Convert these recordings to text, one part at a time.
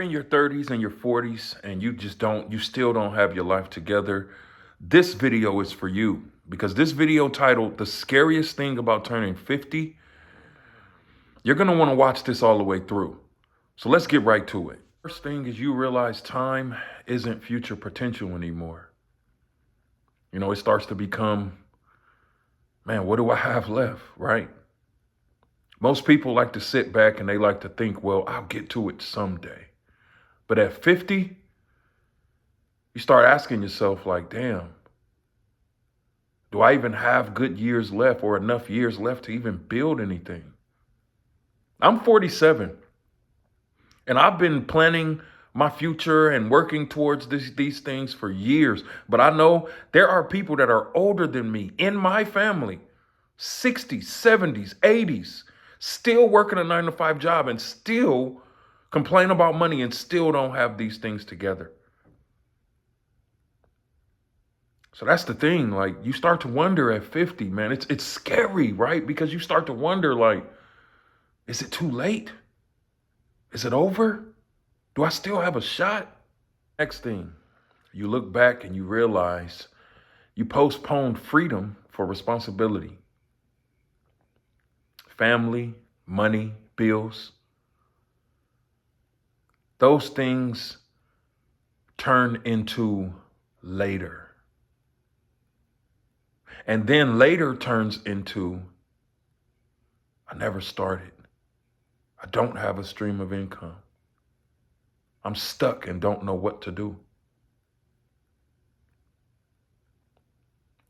In your 30s and your 40s and you still don't have your life together, this video is for you because this video titled The Scariest Thing About Turning 50, you're going to want to watch this all the way through. So let's get right to it. First thing is you realize time isn't future potential anymore. It starts to become, man, what do I have left, right? Most people like to sit back and they like to think, well, I'll get to it someday. But at 50, you start asking yourself like, damn, do I even have good years left or enough years left to even build anything? I'm 47 and I've been planning my future and working towards these things for years. But I know there are people that are older than me in my family, 60s, 70s, 80s, still working a 9-to-5 job and still complain about money and still don't have these things together. So that's the thing. Like, you start to wonder at 50, man, it's scary, right? Because you start to wonder, like, is it too late? Is it over? Do I still have a shot? Next thing, you look back and you realize you postponed freedom for responsibility. Family, money, bills. Those things turn into later. And then later turns into, I never started. I don't have a stream of income. I'm stuck and don't know what to do.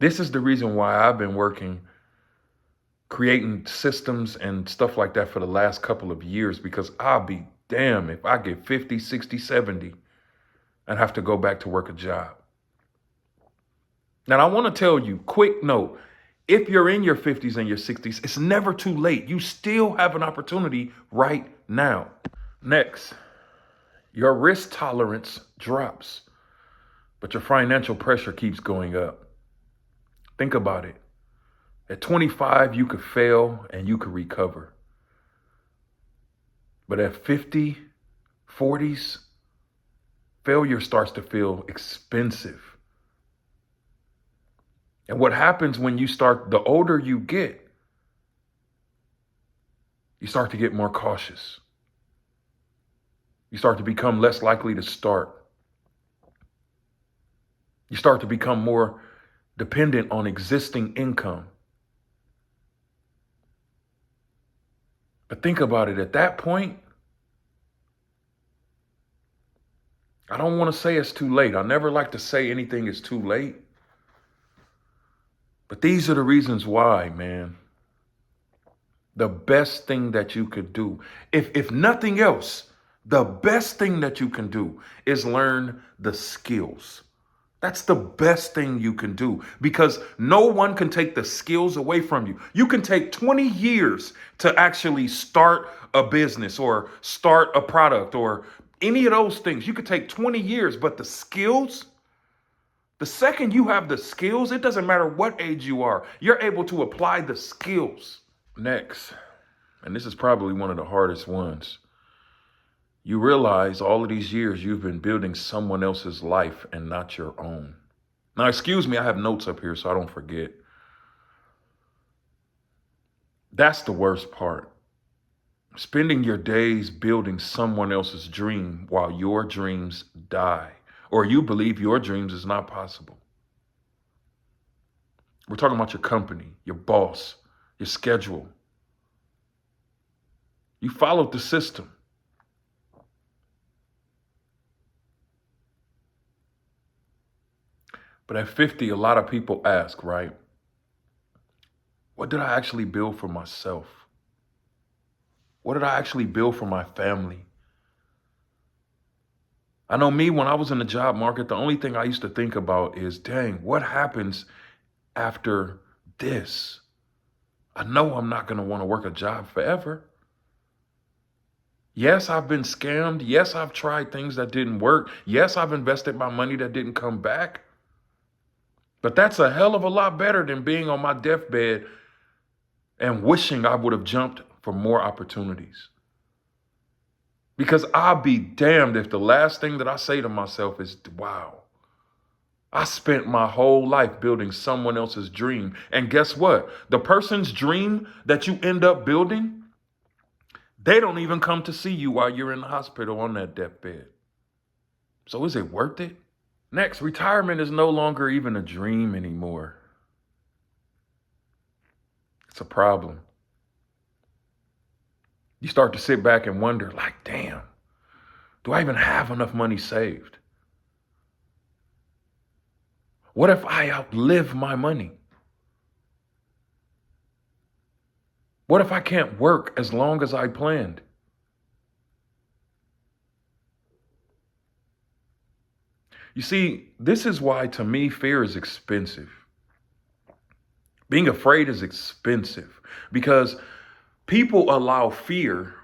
This is the reason why I've been working, creating systems and stuff like that for the last couple of years, because I'll be damned if I get 50, 60, 70 and have to go back to work a job. Now, I want to tell you, quick note, if you're in your 50s and your 60s, it's never too late. You still have an opportunity right now. Next, your risk tolerance drops, but your financial pressure keeps going up. Think about it. At 25, you could fail and you could recover. But at 50, 40s, failure starts to feel expensive. And what happens when the older you get, you start to get more cautious. You start to become less likely to start. You start to become more dependent on existing income. But think about it, at that point, I don't want to say it's too late. I never like to say anything is too late. But these are the reasons why, man. The best thing that you could do, if nothing else, the best thing that you can do is learn the skills. That's the best thing you can do, because no one can take the skills away from you. You can take 20 years to actually start a business or start a product or any of those things. You could take 20 years, but the skills, the second you have the skills, it doesn't matter what age you are, you're able to apply the skills. Next, and this is probably one of the hardest ones, you realize all of these years you've been building someone else's life and not your own. Now, excuse me, I have notes up here so I don't forget. That's the worst part. Spending your days building someone else's dream while your dreams die, or you believe your dreams is not possible. We're talking about your company, your boss, your schedule. You followed the system. But at 50, a lot of people ask, right? What did I actually build for myself? What did I actually build for my family? I know me, when I was in the job market, the only thing I used to think about is, dang, what happens after this? I know I'm not going to want to work a job forever. Yes, I've been scammed. Yes, I've tried things that didn't work. Yes, I've invested my money that didn't come back. But that's a hell of a lot better than being on my deathbed and wishing I would have jumped for more opportunities. Because I'll be damned if the last thing that I say to myself is, wow, I spent my whole life building someone else's dream. And guess what? The person's dream that you end up building, they don't even come to see you while you're in the hospital on that deathbed. So is it worth it? Next, retirement is no longer even a dream anymore. It's a problem. You start to sit back and wonder, like, damn, do I even have enough money saved? What if I outlive my money? What if I can't work as long as I planned? You see, this is why, to me, fear is expensive. Being afraid is expensive because people allow fear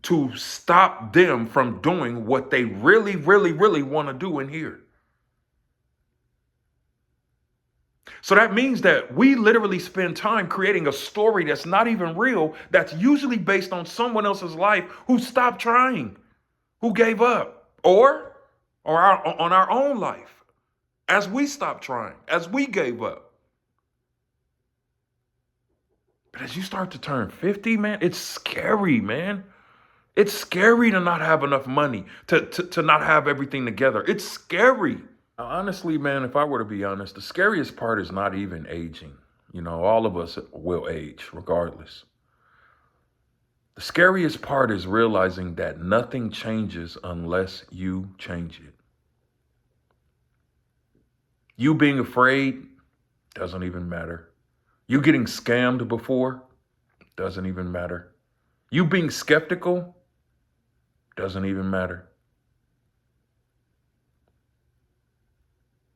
to stop them from doing what they really, really, really want to do in here. So that means that we literally spend time creating a story that's not even real, that's usually based on someone else's life who stopped trying, who gave up, or on our own life as we stopped trying, as we gave up. But as you start to turn 50, man, it's scary, man. It's scary to not have enough money, to not have everything together. It's scary. Honestly, man, if I were to be honest, the scariest part is not even aging. You know, all of us will age regardless. The scariest part is realizing that nothing changes unless you change it. You being afraid doesn't even matter. You getting scammed before doesn't even matter. You being skeptical doesn't even matter.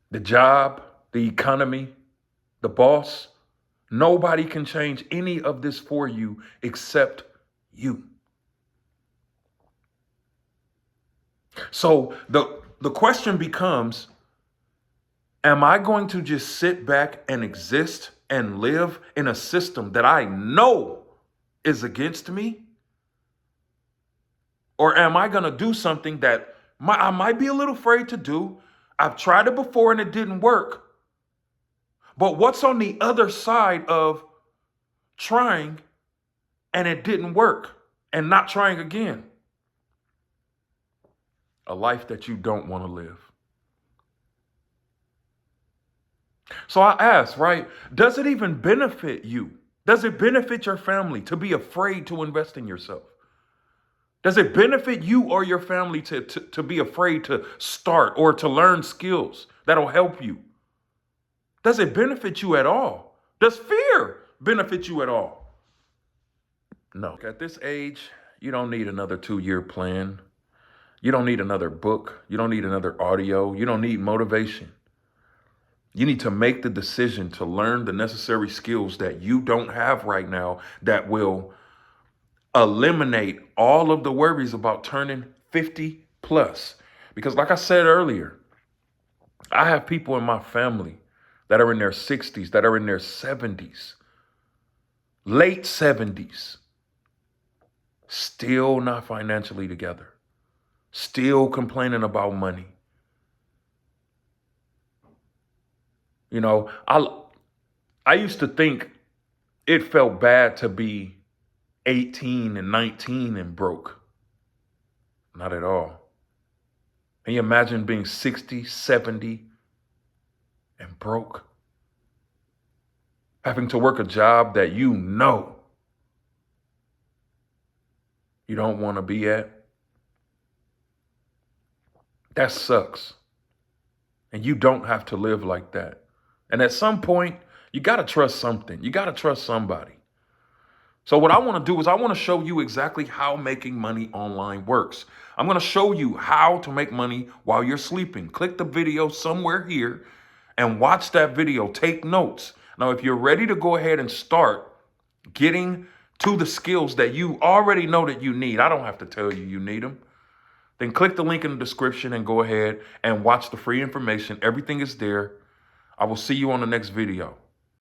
The job, the economy, the boss, nobody can change any of this for you except you. So the question becomes, am I going to just sit back and exist and live in a system that I know is against me? Or am I going to do something that I might be a little afraid to do? I've tried it before and it didn't work. But what's on the other side of trying and it didn't work and not trying again? A life that you don't want to live. So I ask, right, does it even benefit you? Does it benefit your family to be afraid to invest in yourself? Does it benefit you or your family to be afraid to start or to learn skills that'll help you? Does it benefit you at all? Does fear benefit you at all? No. At this age, you don't need another 2-year plan. You don't need another book. You don't need another audio. You don't need motivation. You need to make the decision to learn the necessary skills that you don't have right now that will eliminate all of the worries about turning 50 plus. Because like I said earlier, I have people in my family that are in their 60s, that are in their 70s, late 70s, still not financially together, still complaining about money. You know, I used to think it felt bad to be 18 and 19 and broke. Not at all. Can you imagine being 60, 70 and broke? Having to work a job that you know you don't want to be at? That sucks. And you don't have to live like that. And at some point, you got to trust something. You got to trust somebody. So what I want to do is I want to show you exactly how making money online works. I'm going to show you how to make money while you're sleeping. Click the video somewhere here and watch that video. Take notes. Now, if you're ready to go ahead and start getting to the skills that you already know that you need, I don't have to tell you need them, then click the link in the description and go ahead and watch the free information. Everything is there. I will see you on the next video.